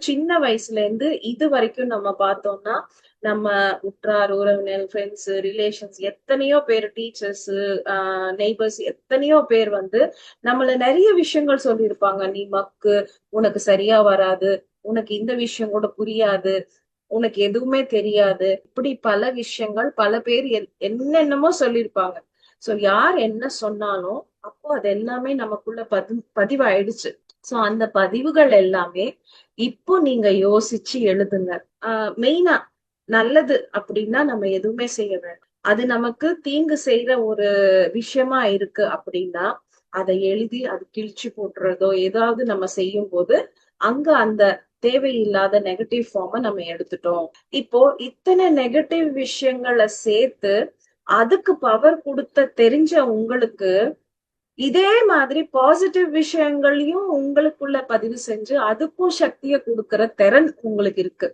சின்ன வயசுல இருந்து இது வரைக்கும் நம்ம பார்த்தோம்னா, நம்ம உற்றார், உறவினர், ஃப்ரெண்ட்ஸ், ரிலேஷன்ஸ் எத்தனையோ பேர் டீச்சர்ஸ், நெய்பர்ஸ் எத்தனையோ பேர் வந்து நம்மள நெறைய விஷயங்கள் சொல்லியிருப்பாங்க. "நீ மக்கு, உனக்கு சரியா வராது, உனக்கு இந்த விஷயம் கூட புரியாது, உனக்கு எதுவுமே தெரியாது." இப்படி பல விஷயங்கள் பல பேர் என்னென்னமோ சொல்லியிருப்பாங்க. சோ யார் என்ன சொன்னாலும், அப்போ அது எல்லாமே நமக்குள்ள பதிவாயிடுச்சு. சோ அந்த பதிவுகள் எல்லாமே இப்போ நீங்க யோசிச்சு எழுதுங்க. மெயினா நல்லது அப்படின்னா நம்ம எதுவுமே செய்ய வேண்டாம். அது நமக்கு தீங்கு செய்யற ஒரு விஷயமா இருக்கு அப்படின்னா, அதை எழுதி அது கிழிச்சு போட்டுறதோ ஏதாவது நம்ம செய்யும் போது அங்க அந்த தேவையில்லாத நெகட்டிவ் ஃபார்ம நம்ம எடுத்துட்டோம். இப்போ இத்தனை நெகட்டிவ் விஷயங்களை சேர்த்து அதுக்கு பவர் கொடுத்த தெரிஞ்ச உங்களுக்கு இதே மாதிரி பாசிட்டிவ் விஷயங்களையும் உங்களுக்குள்ள பதிவு செஞ்சு அதுக்கும் சக்தியை கொடுக்கிற திறன் உங்களுக்கு இருக்கு.